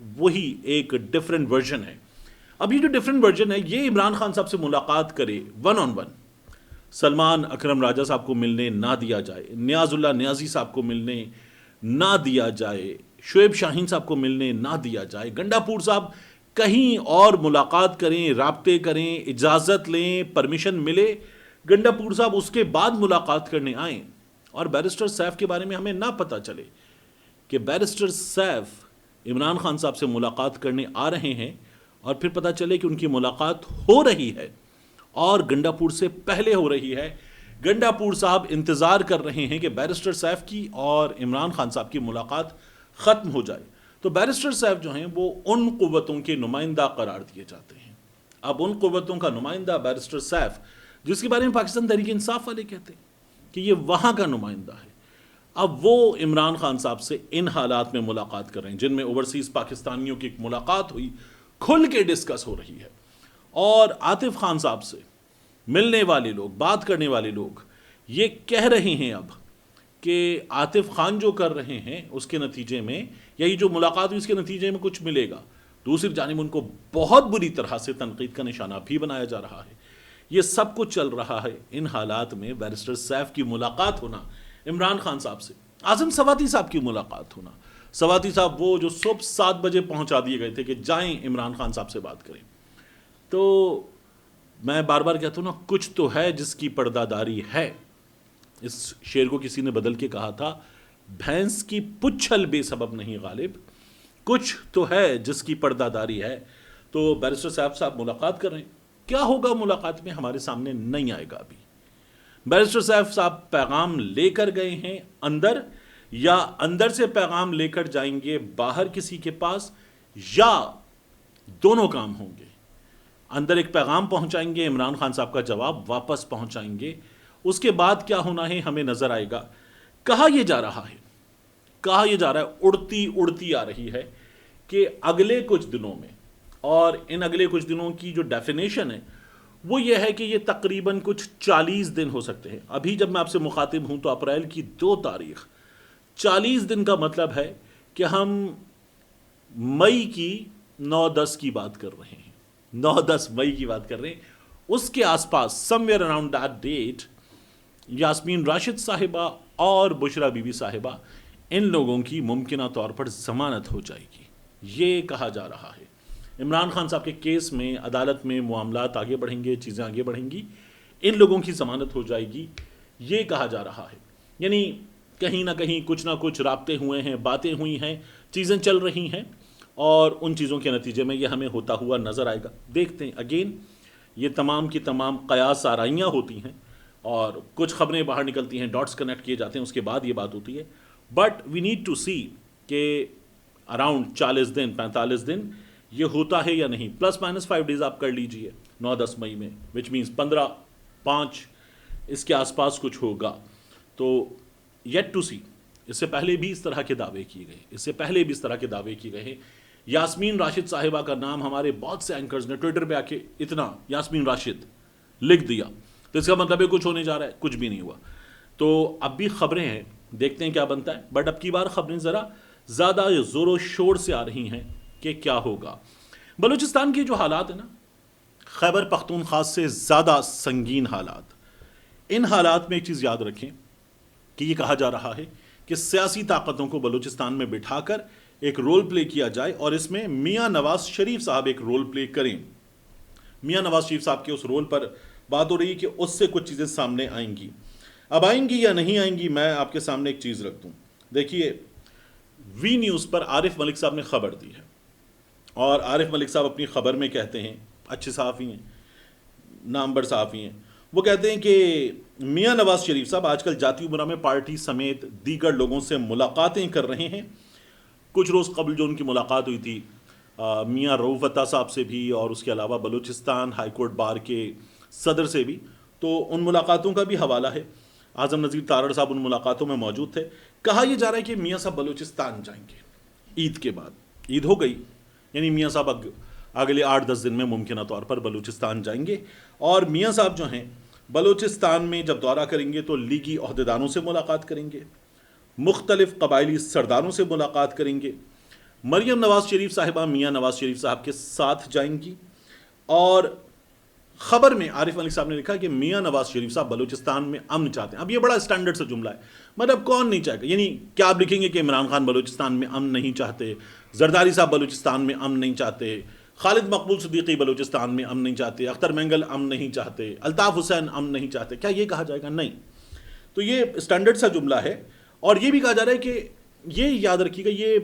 وہی ایک different version ہے. اب یہ جو ڈفرینٹ ورژن ہے یہ عمران خان صاحب سے ملاقات کرے ون آن ون, سلمان اکرم راجہ صاحب کو ملنے نہ دیا جائے, نیاز اللہ نیازی صاحب کو ملنے نہ دیا جائے, شعیب شاہین صاحب کو ملنے نہ دیا جائے, گنڈا پور صاحب کہیں اور ملاقات کریں, رابطے کریں, اجازت لیں, پرمیشن ملے, گنڈا پور صاحب اس کے بعد ملاقات کرنے آئیں, اور بیرسٹر سیف کے بارے میں ہمیں نہ پتہ چلے کہ بیرسٹر سیف عمران خان صاحب سے ملاقات کرنے آ رہے ہیں, اور پھر پتہ چلے کہ ان کی ملاقات ہو رہی ہے اور گنڈا پور سے پہلے ہو رہی ہے. گنڈا پور صاحب انتظار کر رہے ہیں کہ بیرسٹر سیف کی اور عمران خان صاحب کی ملاقات ختم ہو جائے. تو بیرسٹر سیف جو ہیں وہ ان قوتوں کے نمائندہ قرار دیے جاتے ہیں. اب ان قوتوں کا نمائندہ بیرسٹر سیف, جس کے بارے میں پاکستان تحریک انصاف والے کہتے ہیں کہ یہ وہاں کا نمائندہ ہے, اب وہ عمران خان صاحب سے ان حالات میں ملاقات کر رہے ہیں جن میں اوورسیز پاکستانیوں کی ایک ملاقات ہوئی, کھل کے ڈسکس ہو رہی ہے. اور عاطف خان صاحب سے ملنے والے لوگ, بات کرنے والے لوگ یہ کہہ رہے ہیں اب کہ عاطف خان جو کر رہے ہیں اس کے نتیجے میں, یہی جو ملاقات ہوئی اس کے نتیجے میں کچھ ملے گا. دوسری جانب ان کو بہت بری طرح سے تنقید کا نشانہ بھی بنایا جا رہا ہے. یہ سب کچھ چل رہا ہے. ان حالات میں بیرسٹر سیف کی ملاقات ہونا عمران خان صاحب سے, اعظم سواتی صاحب کی ملاقات ہونا, سواتی صاحب وہ جو صبح 7 بجے پہنچا دیے گئے تھے کہ جائیں عمران خان صاحب سے بات کریں. تو میں بار بار کہتا ہوں نا, کچھ تو ہے جس کی پردہ داری ہے. اس شعر کو کسی نے بدل کے کہا تھا, بھینس کی پچھل بے سبب نہیں غالب, کچھ تو ہے جس کی پردہ داری ہے. تو بیرسٹر صاحب ملاقات کر رہے ہیں, کیا ہوگا ملاقات میں ہمارے سامنے نہیں آئے گا. ابھی بیرسٹر صاحب پیغام لے کر گئے ہیں اندر, یا اندر سے پیغام لے کر جائیں گے باہر کسی کے پاس, یا دونوں کام ہوں گے. اندر ایک پیغام پہنچائیں گے, عمران خان صاحب کا جواب واپس پہنچائیں گے, اس کے بعد کیا ہونا ہے ہمیں نظر آئے گا. کہا یہ جا رہا ہے, اڑتی اڑتی آ رہی ہے کہ اگلے کچھ دنوں میں, اور ان اگلے کچھ دنوں کی جو ڈیفینیشن ہے وہ یہ ہے کہ یہ تقریباً کچھ 40 دن ہو سکتے ہیں. ابھی جب میں آپ سے مخاطب ہوں تو اپریل کی 2 تاریخ, 40 دن کا مطلب ہے کہ ہم مئی کی 9-10 کی بات کر رہے ہیں, 9-10 مئی کی بات کر رہے ہیں. اس کے آس پاس somewhere around that date Yasmeen Rashid Sahiba اور بشرا بی بی صاحبہ, ان لوگوں کی ممکنہ طور پر ضمانت ہو جائے گی. یہ کہا جا رہا ہے. عمران خان صاحب کے کیس میں عدالت میں معاملات آگے بڑھیں گے, چیزیں آگے بڑھیں گی, ان لوگوں کی ضمانت ہو جائے گی, یہ کہا جا رہا ہے. یعنی کہیں نہ کہیں کچھ نہ کچھ رابطے ہوئے ہیں, باتیں ہوئی ہیں, چیزیں چل رہی ہیں, اور ان چیزوں کے نتیجے میں یہ ہمیں ہوتا ہوا نظر آئے گا. دیکھتے ہیں. اگین یہ تمام کی تمام قیاس آرائیاں ہوتی ہیں اور کچھ خبریں باہر نکلتی ہیں, ڈاٹس کنیکٹ کیے جاتے ہیں, اس کے بعد یہ بات ہوتی ہے. بٹ وی نیڈ ٹو سی کہ اراؤنڈ 40 دن 45 دن یہ ہوتا ہے یا نہیں. پلس مائنس 5 ڈیز آپ کر لیجئے 9-10 مئی میں, وچ مینس 15-5 اس کے آس پاس کچھ ہوگا. تو یٹ ٹو سی. اس سے پہلے بھی اس طرح کے دعوے کیے گئے ہیں. یاسمین راشد صاحبہ کا نام ہمارے بہت سے اینکرز نے ٹویٹر پہ آ کے اتنا یاسمین راشد لکھ دیا, تو اس کا مطلب ہے کچھ ہونے جا رہا ہے. کچھ بھی نہیں ہوا. تو اب بھی خبریں ہیں, دیکھتے ہیں کیا بنتا ہے. بٹ اب کی بار خبریں ذرا زیادہ زور و شور سے آ رہی ہیں کہ کیا ہوگا. بلوچستان کے جو حالات ہیں نا, خیبر پختونخوا سے زیادہ سنگین حالات. ان حالات میں ایک چیز یاد رکھیں کہ یہ کہا جا رہا ہے کہ سیاسی طاقتوں کو بلوچستان میں بٹھا کر ایک رول پلے کیا جائے, اور اس میں میاں نواز شریف صاحب ایک رول پلے کریں. میاں نواز شریف صاحب کے اس رول پر بات ہو رہی ہے کہ اس سے کچھ چیزیں سامنے آئیں گی. اب آئیں گی یا نہیں آئیں گی, میں آپ کے سامنے ایک چیز رکھ دوں. دیکھیے, وی نیوز پر عارف ملک صاحب نے خبر دی ہے, اور عارف ملک صاحب اپنی خبر میں کہتے ہیں, اچھے صحافی ہیں, نامور صحافی ہیں, وہ کہتے ہیں کہ میاں نواز شریف صاحب آج کل جاتی امرہ میں پارٹی سمیت دیگر لوگوں سے ملاقاتیں کر رہے ہیں. کچھ روز قبل جو ان کی ملاقات ہوئی تھی میاں رؤوف عطا صاحب سے بھی, اور اس کے علاوہ بلوچستان ہائی کورٹ بار کے صدر سے بھی, تو ان ملاقاتوں کا بھی حوالہ ہے. اعظم نذیر تارڑ صاحب ان ملاقاتوں میں موجود تھے. کہا یہ جا رہا ہے کہ میاں صاحب بلوچستان جائیں گے عید کے بعد. عید ہو گئی, یعنی میاں صاحب اگلے 8-10 دن میں ممکنہ طور پر بلوچستان جائیں گے. اور میاں صاحب جو ہیں بلوچستان میں جب دورہ کریں گے تو لیگی عہدیداروں سے ملاقات کریں گے, مختلف قبائلی سرداروں سے ملاقات کریں گے, مریم نواز شریف صاحبہ میاں نواز شریف صاحب کے ساتھ جائیں گی، اور خبر میں عارف علی صاحب نے لکھا کہ میاں نواز شریف صاحب بلوچستان میں امن چاہتے ہیں۔ اب یہ بڑا اسٹینڈرڈ سے جملہ ہے، مطلب کون نہیں چاہے گا؟ یعنی کیا آپ لکھیں گے کہ عمران خان بلوچستان میں امن نہیں چاہتے، زرداری صاحب بلوچستان میں امن نہیں چاہتے، خالد مقبول صدیقی بلوچستان میں امن نہیں چاہتے، اختر مینگل امن نہیں چاہتے، الطاف حسین امن نہیں چاہتے، کیا یہ کہا جائے گا؟ نہیں۔ تو یہ اسٹینڈرڈ سا جملہ ہے، اور یہ بھی کہا جا رہا ہے کہ یہ یاد رکھیے گا، یہ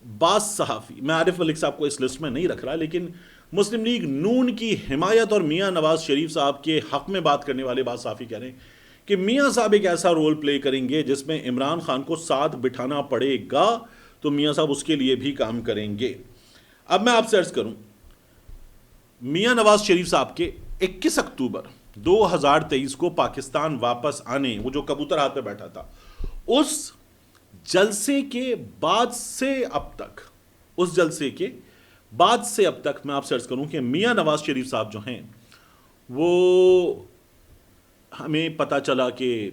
بعض صحافی، میں عارف ملک صاحب کو اس لسٹ میں نہیں رکھ رہا، لیکن مسلم لیگ نون کی حمایت اور میاں نواز شریف صاحب کے حق میں بات کرنے والے بعض صحافی کہہ رہے ہیں کہ میاں صاحب ایک ایسا رول پلے کریں گے جس میں عمران خان کو ساتھ بٹھانا پڑے گا، تو میاں صاحب اس کے لیے بھی کام کریں گے۔ اب میں آپ سے عرض کروں، میاں نواز شریف صاحب کے 21 اکتوبر 2023 کو پاکستان واپس آنے، وہ جو کبوتر ہاتھ پہ بیٹھا تھا، اس جلسے کے بعد سے اب تک، میں آپ سے عرض کروں کہ میاں نواز شریف صاحب جو ہیں، وہ ہمیں پتہ چلا کہ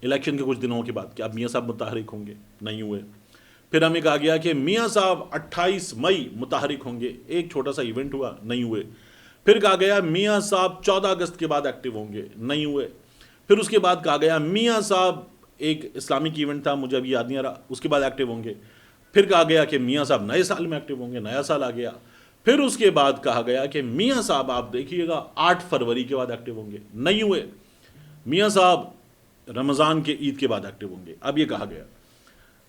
الیکشن کے کچھ دنوں کے بعد کہ اب میاں صاحب متحرک ہوں گے، نہیں ہوئے۔ پھر ہمیں کہا گیا کہ میاں صاحب 28 مئی متحرک ہوں گے، ایک چھوٹا سا ایونٹ ہوا، نہیں ہوئے۔ پھر کہا گیا میاں صاحب 14 اگست کے بعد ایکٹیو ہوں گے، نہیں ہوئے۔ پھر اس کے بعد کہا گیا میاں صاحب ایک اسلامک ایونٹ تھا، مجھے ابھی یاد نہیں آ رہا، اس کے بعد ایکٹیو ہوں گے۔ پھر کہا گیا کہ میاں صاحب نئے سال میں ایکٹیو ہوں گے، نیا سال آ گیا۔ پھر اس کے بعد کہا گیا کہ میاں صاحب آپ دیکھیے گا 8 فروری کے بعد ایکٹیو ہوں گے، نہیں ہوئے۔ میاں صاحب رمضان کے عید کے بعد ایکٹیو ہوں گے، اب یہ کہا گیا۔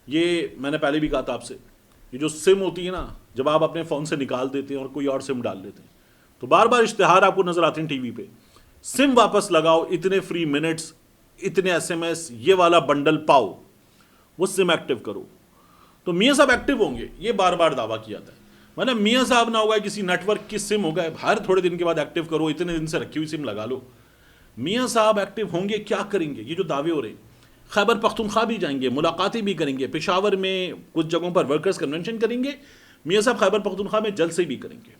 یہ میں نے پہلے بھی کہا تھا آپ سے، یہ جو سم ہوتی ہے نا، جب آپ اپنے فون سے نکال دیتے ہیں اور کوئی اور سم ڈال دیتے ہیں تو بار بار اشتہار آپ کو نظر آتے ہیں ٹی وی پہ، سم واپس لگاؤ، اتنے فری منٹس، اتنے ایس ایم ایس، یہ والا بنڈل پاؤ، وہ سم ایکٹیو کرو۔ تو میاں صاحب ایکٹیو ہوں گے، یہ بار بار دعویٰ کیا تھا، مطلب میاں صاحب نہ ہوگا کسی نیٹ ورک کی سم ہوگا، ہر تھوڑے دن کے بعد ایکٹیو کرو، اتنے دن سے رکھی ہوئی سم لگا لو۔ میاں صاحب ایکٹیو ہوں گے، کیا کریں گے؟ یہ جو دعوے ہو رہے ہیں، خیبر پختونخوا بھی جائیں گے، ملاقاتیں بھی کریں گے، پشاور میں کچھ جگہوں پر ورکرز کنونشن کریں گے، میاں صاحب خیبر پختونخوا میں جلسے بھی کریں گے۔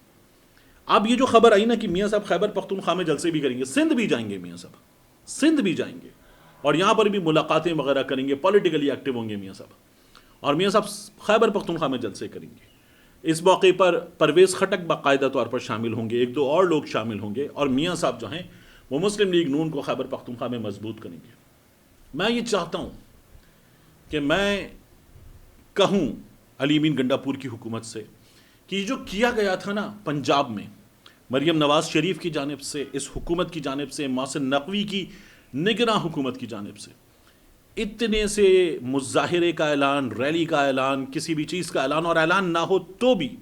اب یہ جو خبر آئی نا کہ میاں صاحب خیبر پختونخوا میں جلسے بھی کریں گے، سندھ بھی جائیں گے، میاں صاحب سندھ بھی جائیں گے، اور یہاں پر بھی ملاقاتیں وغیرہ کریں گے، پولیٹیکلی ایکٹیو ہوں گے میاں صاحب، اور میاں صاحب خیبر پختونخوا میں جلسے کریں گے۔ اس موقع پر پرویز خٹک باقاعدہ طور پر شامل ہوں گے، ایک دو اور لوگ شامل ہوں گے، اور میاں صاحب جو ہیں وہ مسلم لیگ نون کو خیبر پختونخوا میں مضبوط کریں گے۔ میں یہ چاہتا ہوں کہ میں کہوں علی امین گنڈاپور کی حکومت سے کہ یہ جو کیا گیا تھا نا پنجاب میں، مریم نواز شریف کی جانب سے، اس حکومت کی جانب سے، محسن نقوی کی نگراں حکومت کی جانب سے، اتنے سے مظاہرے کا اعلان، ریلی کا اعلان، کسی بھی چیز کا اعلان، اور اعلان نہ ہو تو بھی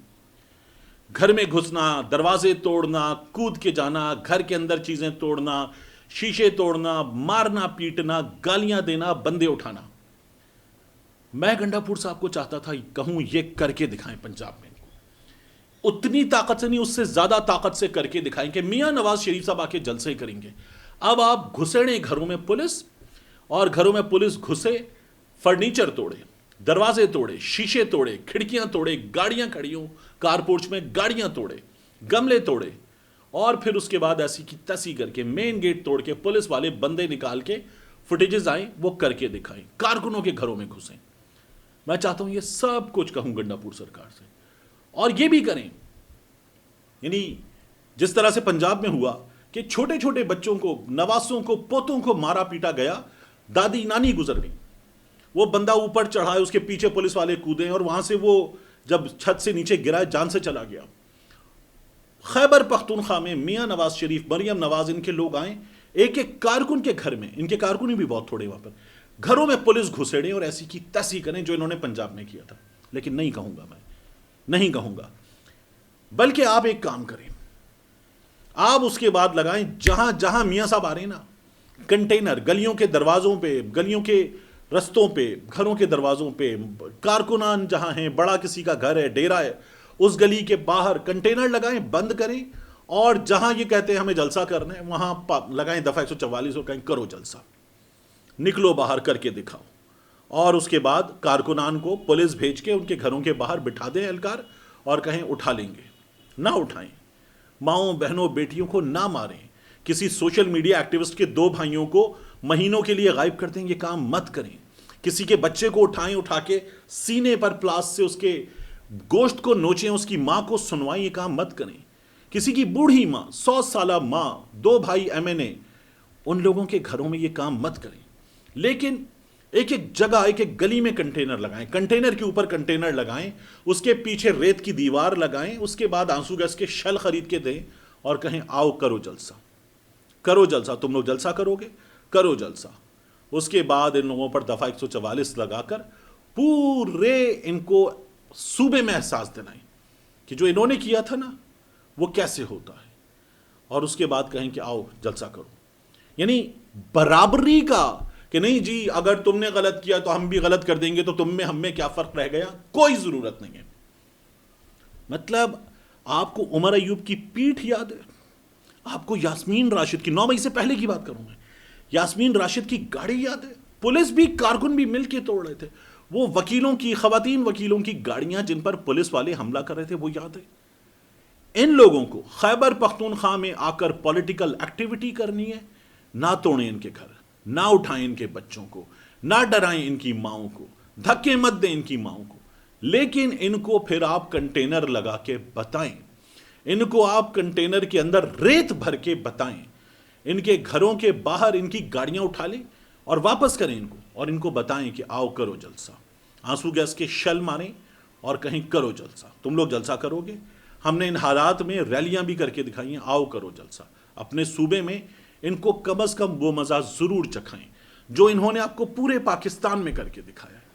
گھر میں گھسنا، دروازے توڑنا، کود کے جانا، گھر کے اندر چیزیں توڑنا، شیشے توڑنا، مارنا پیٹنا، گالیاں دینا، بندے اٹھانا، میں گنڈاپور صاحب کو چاہتا تھا کہوں یہ کر کے دکھائیں پنجاب میں، اتنی طاقت سے نہیں، اس سے زیادہ طاقت سے کر کے دکھائیں کہ میاں نواز شریف صاحب آ کے جلسے کریں گے۔ اب آپ گھسیڑیں گھروں میں پولیس، اور گھروں میں پولیس گھسے، فرنیچر توڑے، دروازے توڑے، شیشے توڑے، کھڑکیاں توڑے، گاڑیاں کھڑی ہوں کار پورچ میں، گاڑیاں توڑے، گملے توڑے، اور پھر اس کے بعد ایسی کی تیسی کر کے مین گیٹ توڑ کے پولیس والے بندے نکال کے فوٹیجز آئیں، وہ کر کے دکھائیں، کارکنوں کے گھروں میں گھسیں۔ میں چاہتا ہوں یہ سب کچھ کہوں گنڈاپور سرکار سے، اور یہ بھی کریں، یعنی جس طرح سے پنجاب میں ہوا کہ چھوٹے چھوٹے بچوں کو، نواسوں کو، پوتوں کو مارا پیٹا گیا، دادی نانی گزر گئی، وہ بندہ اوپر چڑھا ہے، اس کے پیچھے پولیس والے کودے، اور وہاں سے وہ جب چھت سے نیچے گرا جان سے چلا گیا۔ خیبر پختونخوا میں میاں نواز شریف، مریم نواز، ان کے لوگ آئیں، ایک ایک کارکن کے گھر میں، ان کے کارکن بھی بہت تھوڑے وہاں پر، گھروں میں پولیس گھسیڑیں اور ایسی کی تیسی کریں جو انہوں نے پنجاب میں کیا تھا۔ لیکن نہیں کہوں گا، میں نہیں کہوں گا، بلکہ آپ ایک کام کریں، آپ اس کے بعد لگائیں جہاں جہاں میاں صاحب آ رہے ہیں نا، کنٹینر گلیوں کے دروازوں پہ، گلیوں کے رستوں پہ، گھروں کے دروازوں پہ، کارکنان جہاں ہیں، بڑا کسی کا گھر ہے، ڈیرا ہے، اس گلی کے باہر کنٹینر لگائیں، بند کریں، اور جہاں یہ کہتے ہیں ہمیں جلسہ کرنا ہے وہاں لگائیں دفعہ 144 اور کہیں کرو جلسہ، نکلو باہر کر کے دکھاؤ، اور اس کے بعد کارکنان کو پولیس بھیج کے ان کے گھروں کے باہر بٹھا دیں اہلکار، اور کہیں اٹھا لیں گے، نہ اٹھائیں، ماؤں بہنوں بیٹیوں کو نہ ماریں، کسی سوشل میڈیا ایکٹیوسٹ کے 2 بھائیوں کو مہینوں کے لیے غائب کر دیں، یہ کام مت کریں، کسی کے بچے کو اٹھائیں، اٹھا کے سینے پر پلاس سے اس کے گوشت کو نوچیں، اس کی ماں کو سنوائیں، یہ کام مت کریں. کسی کی بوڑھی ماں، 100 سالہ ماں، 2 بھائی MNA، ان لوگوں کے گھروں میں یہ کام مت کریں. لیکن ایک ایک جگہ، ایک ایک گلی میں کنٹینر لگائیں، کنٹینر کے اوپر کنٹینر لگائیں، اس کے پیچھے ریت کی دیوار لگائیں، اس کے بعد آنسو گیس کے شل خرید کے دیں اور کہیں آؤ کرو جلسہ، کرو جلسہ. تم لوگ جلسہ کرو گے، کرو جلسہ. اس کے بعد ان لوگوں پر دفعہ 144 لگا کر پورے ان کو صوبے میں احساس دلائیں کہ جو انہوں نے کیا تھا نا وہ کیسے ہوتا ہے، اور اس کے بعد کہیں کہ آؤ جلسہ کرو. یعنی برابری کا کہ نہیں جی اگر تم نے غلط کیا تو ہم بھی غلط کر دیں گے، تو تم میں ہم میں کیا فرق رہ گیا، کوئی ضرورت نہیں ہے. مطلب آپ کو عمر ایوب کی پیٹھ یاد ہے، آپ کو یاسمین راشد کی 9 مئی سے پہلے کی بات کروں میں، یاسمین راشد کی گاڑی یاد ہے، پولیس بھی کارکن بھی مل کے توڑ رہے تھے، وہ وکیلوں کی، خواتین وکیلوں کی گاڑیاں جن پر پولیس والے حملہ کر رہے تھے وہ یاد ہے. ان لوگوں کو خیبر پختونخوا میں آ کر پولیٹیکل ایکٹیویٹی کرنی ہے، نہ توڑیں ان کے گھر، نہ اٹھائیں ان کے بچوں کو، نہ ڈرائیں ان کی ماؤں کو، دھکے مت دیں ان کی ماؤں کو. لیکن ان کو پھر آپ کنٹینر لگا کے بتائیں، ان کو آپ کنٹینر کے اندر ریت بھر کے بتائیں، ان کے گھروں کے باہر ان کی گاڑیاں اٹھا لیں اور واپس کریں ان کو، اور ان کو بتائیں کہ آؤ کرو جلسہ. آنسو گیس کے شل ماریں اور کہیں کرو جلسہ. تم لوگ جلسہ کرو گے، ہم نے ان حالات میں ریلیاں بھی کر کے دکھائی ہیں، آؤ کرو جلسہ. اپنے صوبے میں ان کو کم از کم وہ مزہ ضرور چکھائیں جو انہوں نے آپ کو پورے پاکستان میں کر کے دکھایا.